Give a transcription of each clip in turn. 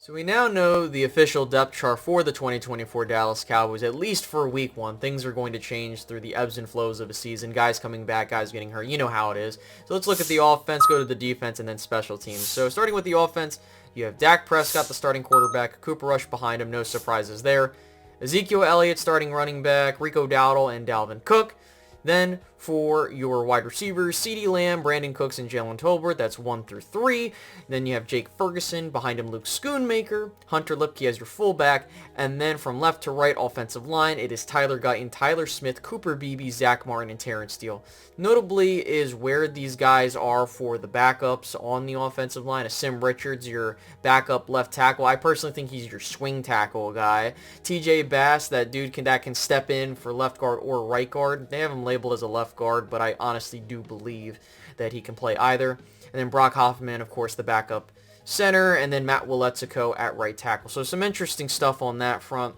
So we now know the official depth chart for the 2024 Dallas Cowboys, at least for week one. Things are going to change through the ebbs and flows of a season. Guys coming back, guys getting hurt. You know how it is. So let's look at the offense, go to the defense, and then special teams. So starting with the offense, you have Dak Prescott, the starting quarterback. Cooper Rush behind him. No surprises there. Ezekiel Elliott, starting running back. Rico Dowdle and Dalvin Cook. Then for your wide receivers, CeeDee Lamb, Brandon Cooks, and Jalen Tolbert. That's 1 through 3. Then you have Jake Ferguson. Behind him, Luke Schoonmaker. Hunter Lipke as your fullback. And then from left to right, offensive line, it is Tyler Guyton, Tyler Smith, Cooper Beebe, Zach Martin, and Terrence Steele. Notably is where these guys are for the backups on the offensive line. Asim Richards, your backup left tackle. I personally think he's your swing tackle guy. TJ Bass, that dude that can step in for left guard or right guard. They have him labeled as a left guard, but I honestly do believe that he can play either. And then Brock Hoffman, of course, the backup center, and then Matt Waletzko at right tackle. So some interesting stuff on that front.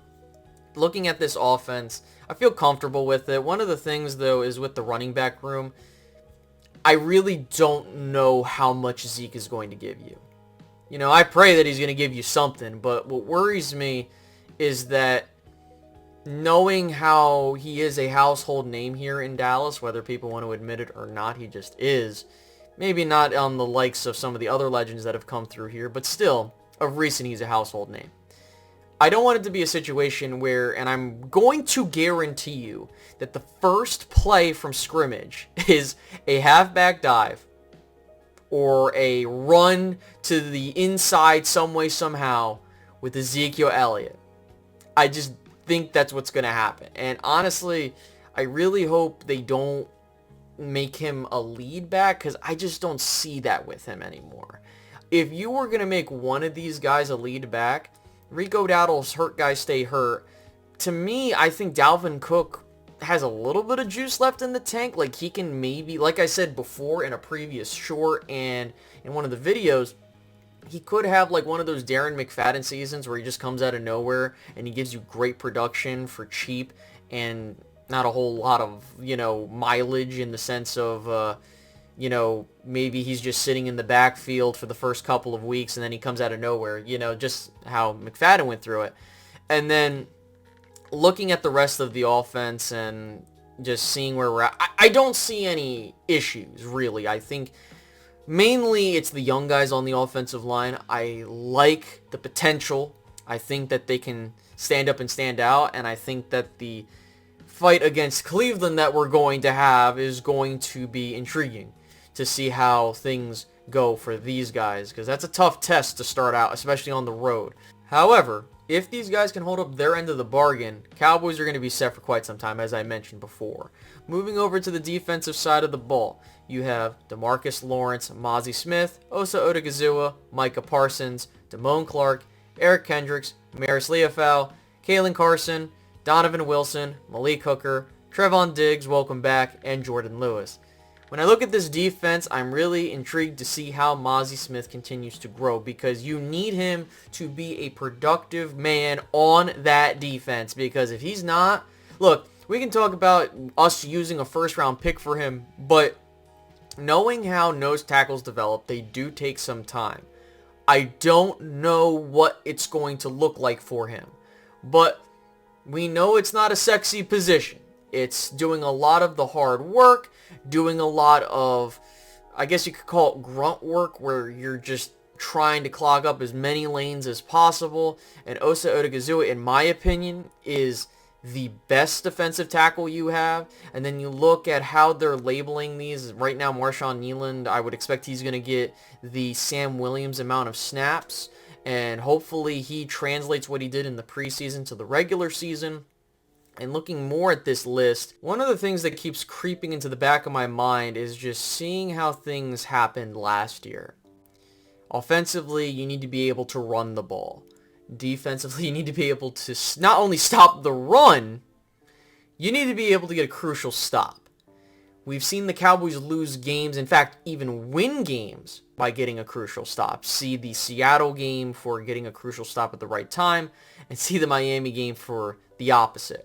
Looking at this offense, I feel comfortable with it. One of the things, though, is with the running back room, I really don't know how much Zeke is going to give you. You know, I pray that he's going to give you something, but what worries me is that knowing how he is a household name here in Dallas, whether people want to admit it or not, he just is. Maybe not on the likes of some of the other legends that have come through here, but still, of recent, he's a household name. I don't want it to be a situation where, and I'm going to guarantee you, that the first play from scrimmage is a halfback dive or a run to the inside some way, somehow with Ezekiel Elliott. I just think that's what's going to happen. And honestly, I really hope they don't make him a lead back, because I just don't see that with him anymore. If you were going to make one of these guys a lead back, Rico Dowdle's hurt guys stay hurt. To me, I think Dalvin Cook has a little bit of juice left in the tank. Like, he can maybe, like I said before in a previous short and in one of the videos, he could have like one of those Darren McFadden seasons where he just comes out of nowhere and he gives you great production for cheap and not a whole lot of, mileage in the sense of, maybe he's just sitting in the backfield for the first couple of weeks and then he comes out of nowhere, just how McFadden went through it. And then looking at the rest of the offense and just seeing where we're at, I don't see any issues, really. I think mainly it's the young guys on the offensive line. I like the potential. I think that they can stand up and stand out, and I think that the fight against Cleveland that we're going to have is going to be intriguing to see how things go for these guys, because that's a tough test to start out, especially on the road. However, if these guys can hold up their end of the bargain, Cowboys are going to be set for quite some time, as I mentioned before. Moving over to the defensive side of the ball, you have DeMarcus Lawrence, Mozzie Smith, Osa Odigizua, Micah Parsons, Damone Clark, Eric Kendricks, Maris Leofau, Kalen Carson, Donovan Wilson, Malik Hooker, Trevon Diggs, welcome back, and Jordan Lewis. When I look at this defense, I'm really intrigued to see how Mozzie Smith continues to grow, because you need him to be a productive man on that defense, because if he's not, look, we can talk about us using a first-round pick for him, but knowing how nose tackles develop, they do take some time. I don't know what it's going to look like for him, but we know it's not a sexy position. It's doing a lot of the hard work, doing a lot of, I guess you could call it grunt work, where you're just trying to clog up as many lanes as possible. And Osa Odigizua, in my opinion, is the best defensive tackle you have. And then you look at how they're labeling these. Right now, Marshawn Kneeland, I would expect he's going to get the Sam Williams amount of snaps. And hopefully he translates what he did in the preseason to the regular season. And looking more at this list, one of the things that keeps creeping into the back of my mind is just seeing how things happened last year. Offensively, you need to be able to run the ball. Defensively, you need to be able to not only stop the run, you need to be able to get a crucial stop. We've seen the Cowboys lose games, in fact, even win games by getting a crucial stop. See the Seattle game for getting a crucial stop at the right time, and see the Miami game for the opposite.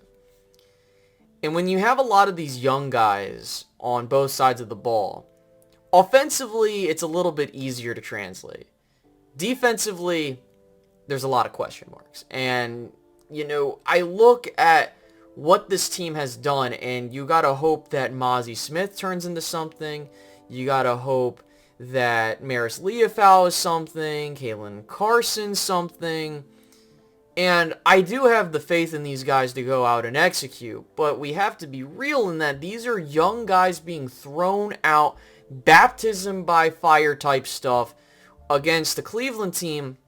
And when you have a lot of these young guys on both sides of the ball, offensively, it's a little bit easier to translate. Defensively, there's a lot of question marks. And, you know, I look at what this team has done, and you got to hope that Mozzie Smith turns into something. You got to hope that Maris Leofau is something, Kalen Carson something. And I do have the faith in these guys to go out and execute, but we have to be real in that these are young guys being thrown out, baptism by fire type stuff against the Cleveland team,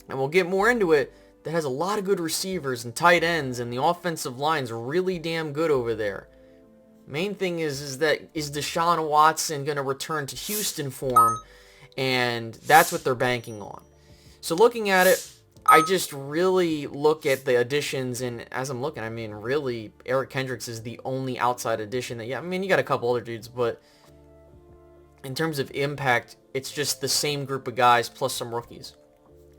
and we'll get more into it, that has a lot of good receivers and tight ends, and the offensive line's really damn good over there. Main thing is Deshaun Watson going to return to Houston form, and that's what they're banking on. So looking at it, I just really look at the additions, and as I'm looking, I mean, really, Eric Kendricks is the only outside addition that, yeah, I mean, you got a couple other dudes, but in terms of impact, it's just the same group of guys plus some rookies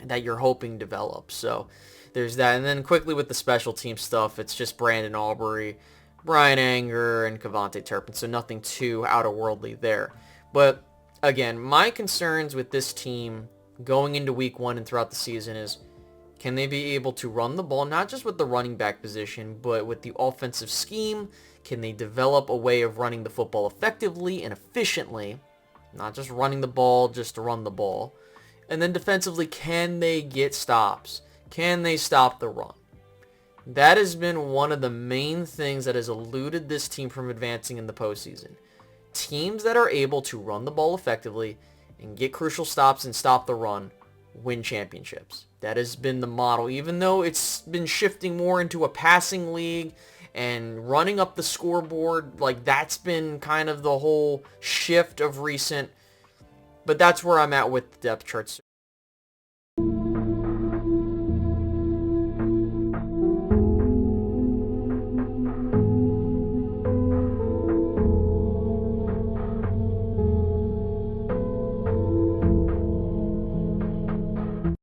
that you're hoping develop. So there's that. And then quickly with the special team stuff, it's just Brandon Aubrey, Brian Anger, and Cavante Turpin, so nothing too out-of-worldly there. But again, my concerns with this team going into week one and throughout the season is, can they be able to run the ball, not just with the running back position, but with the offensive scheme? Can they develop a way of running the football effectively and efficiently, not just running the ball just to run the ball? And then defensively, can they get stops? Can they stop the run? That has been one of the main things that has eluded this team from advancing in the postseason. Teams that are able to run the ball effectively and get crucial stops and stop the run win championships. That has been the model, even though it's been shifting more into a passing league and running up the scoreboard. Like, that's been kind of the whole shift of recent. But that's where I'm at with the depth charts.